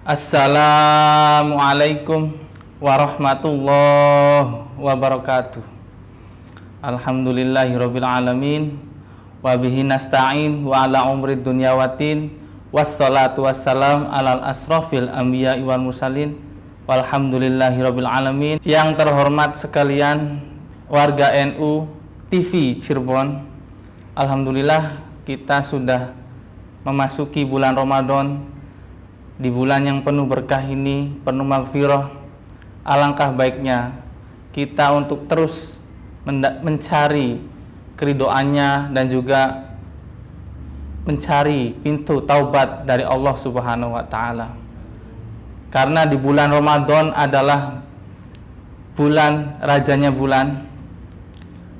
Assalamualaikum warahmatullahi wabarakatuh. Alhamdulillahirabbil alamin wa bihi nasta'in wa ala umrid dunya waddin wassalatu wassalam alal asrofil anbiya'i wal mursalin walhamdulillahirabbil alamin. Yang terhormat sekalian warga NU TV Cirebon, alhamdulillah kita sudah memasuki bulan Ramadan. Di bulan yang penuh berkah ini, penuh maghfirah, alangkah baiknya kita untuk terus mencari keridhoannya dan juga mencari pintu taubat dari Allah Subhanahu wa Ta'ala. Karena di bulan Ramadan adalah bulan rajanya bulan,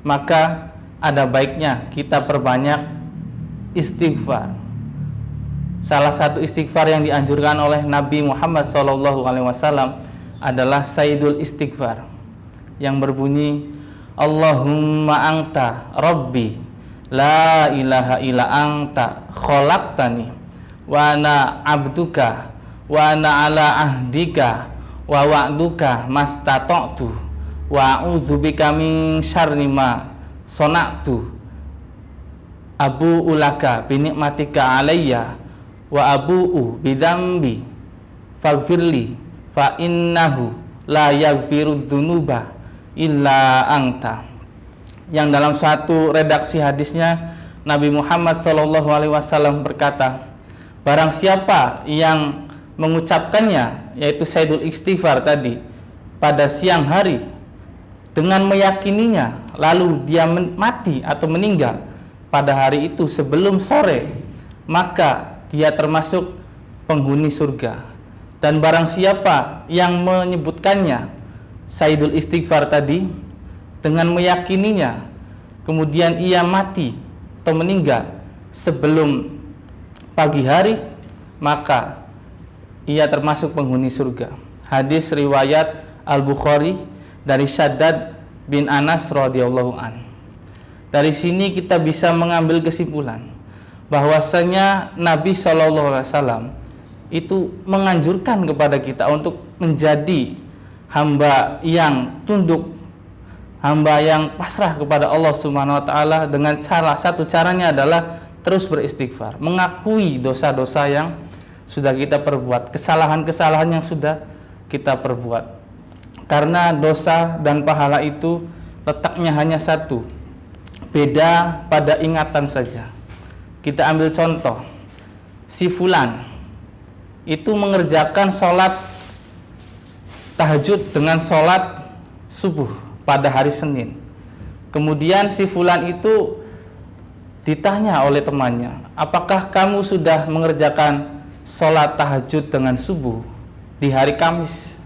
maka ada baiknya kita perbanyak istighfar. Salah satu istighfar yang dianjurkan oleh Nabi Muhammad SAW adalah Sayyidul Istighfar, yang berbunyi, Allahumma anta Rabbi la ilaha illa anta khalaqtani wa ana abduka wa ana ala ahdika wa wa'duka mastata'tu wa a'udzubika min syarri ma sona'tu abu'u laka bi ni'matika alayya wa abu'u bidzambi faghfirli fa innahu la yaghfiru dzunuba illa anta. Yang dalam suatu redaksi hadisnya Nabi Muhammad SAW berkata, barang siapa yang mengucapkannya, yaitu Sayyidul Istighfar tadi, pada siang hari dengan meyakininya, lalu dia mati atau meninggal pada hari itu sebelum sore, maka dia termasuk penghuni surga. Dan barang siapa yang menyebutkannya, Sayyidul Istighfar tadi, dengan meyakininya, kemudian ia mati atau meninggal sebelum pagi hari, maka ia termasuk penghuni surga. Hadis riwayat Al-Bukhari dari Syaddad bin Anas radhiyallahu an. Dari sini kita bisa mengambil kesimpulan bahwasanya Nabi SAW itu menganjurkan kepada kita untuk menjadi hamba yang tunduk, hamba yang pasrah kepada Allah Subhanahu wa Ta'ala, dengan salah satu caranya adalah terus beristighfar, mengakui dosa-dosa yang sudah kita perbuat, kesalahan-kesalahan yang sudah kita perbuat. Karena dosa dan pahala itu letaknya hanya satu, beda pada ingatan saja. Kita ambil contoh, si fulan itu mengerjakan sholat tahajud dengan sholat subuh pada hari Senin. Kemudian si fulan itu ditanya oleh temannya, apakah kamu sudah mengerjakan sholat tahajud dengan subuh di hari Kamis?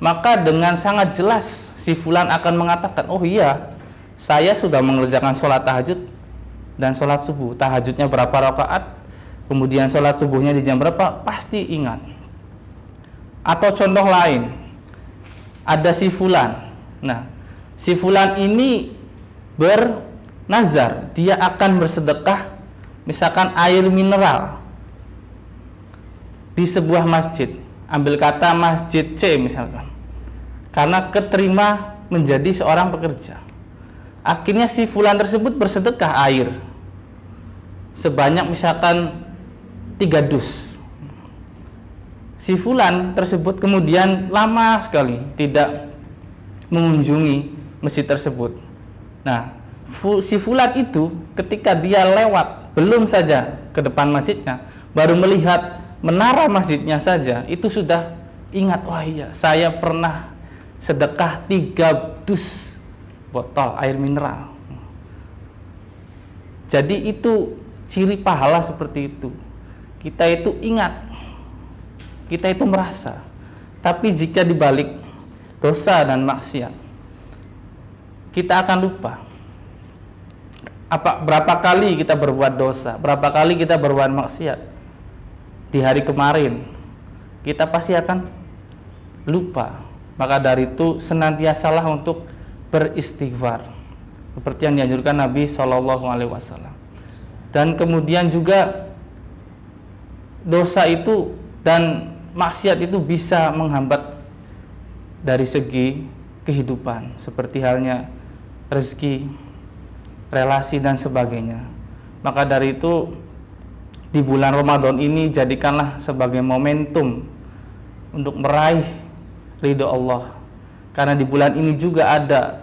Maka dengan sangat jelas si fulan akan mengatakan, oh iya, saya sudah mengerjakan sholat tahajud dan sholat subuh. Tahajudnya berapa rakaat, kemudian sholat subuhnya di jam berapa, pasti ingat. Atau contoh lain, ada si fulan. Nah, si fulan ini bernazar, dia akan bersedekah misalkan air mineral di sebuah masjid. Ambil kata masjid C misalkan, karena keterima menjadi seorang pekerja. Akhirnya si fulan tersebut bersedekah air sebanyak misalkan 3 dus. Si fulan tersebut kemudian lama sekali tidak mengunjungi masjid tersebut. Nah, si fulan itu ketika dia lewat, belum saja ke depan masjidnya, baru melihat menara masjidnya saja, itu sudah ingat, wah iya, saya pernah sedekah 3 dus botol air mineral. Jadi itu ciri pahala seperti itu. Kita itu ingat, kita itu merasa. Tapi jika dibalik dosa dan maksiat, kita akan lupa. Berapa kali kita berbuat dosa, berapa kali kita berbuat maksiat di hari kemarin, kita pasti akan lupa. Maka dari itu senantiasalah untuk beristighfar, seperti yang dianjurkan Nabi SAW. Dan kemudian juga dosa itu dan maksiat itu bisa menghambat dari segi kehidupan, seperti halnya rezeki, relasi dan sebagainya. Maka dari itu di bulan Ramadan ini jadikanlah sebagai momentum untuk meraih ridho Allah, karena di bulan ini juga ada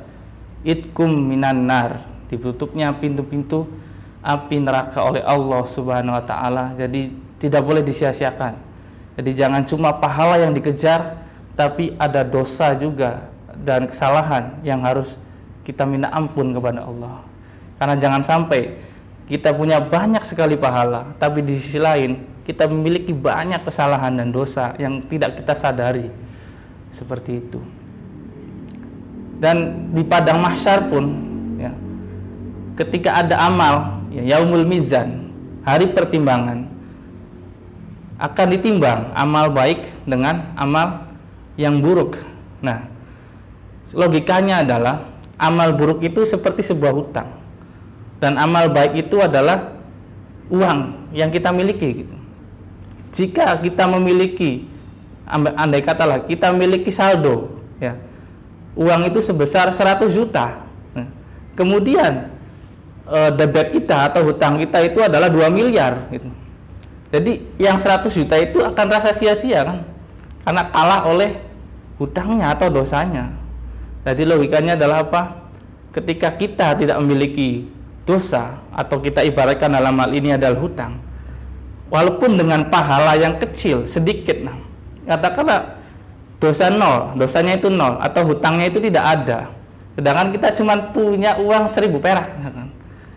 itkum minan nar, ditutupnya pintu-pintu api neraka oleh Allah Subhanahu wa taala. Jadi tidak boleh disia-siakan. Jadi jangan cuma pahala yang dikejar, tapi ada dosa juga dan kesalahan yang harus kita minta ampun kepada Allah. Karena jangan sampai kita punya banyak sekali pahala, tapi di sisi lain kita memiliki banyak kesalahan dan dosa yang tidak kita sadari. Seperti itu. Dan di padang mahsyar pun ya, ketika ada amal ya, yaumul mizan, hari pertimbangan, akan ditimbang amal baik dengan amal yang buruk. Nah, logikanya adalah amal buruk itu seperti sebuah hutang, dan amal baik itu adalah uang yang kita miliki gitu. Jika kita memiliki, andai katalah kita memiliki saldo ya, uang itu sebesar 100 juta. Nah, kemudian debit kita atau hutang kita itu adalah 2 miliar gitu. Jadi yang 100 juta itu akan rasa sia-sia kan, karena kalah oleh hutangnya atau dosanya. Jadi logikanya adalah apa? Ketika kita tidak memiliki dosa, atau kita ibaratkan dalam hal ini adalah hutang, walaupun dengan pahala yang kecil sedikit, nah katakanlah dosa nol, dosanya itu nol, atau hutangnya itu tidak ada, sedangkan kita cuma punya uang 1000 perak ya kan?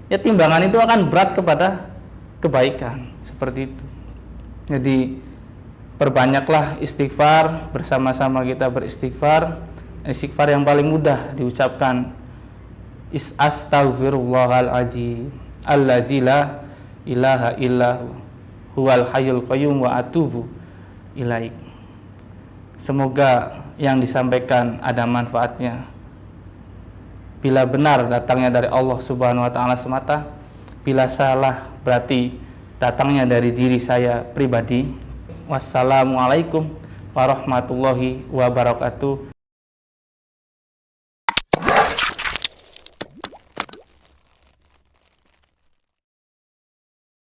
Ya timbangan itu akan berat kepada kebaikan. Seperti itu. Jadi perbanyaklah istighfar, bersama-sama kita beristighfar. Istighfar yang paling mudah diucapkan astaghfirullahaladzim alladzi la ilaha illahu huwal hayyul qayyum wa atubu ilaik. Semoga yang disampaikan ada manfaatnya. Bila benar datangnya dari Allah Subhanahu wa taala semata, bila salah berarti datangnya dari diri saya pribadi. Wassalamualaikum warahmatullahi wabarakatuh.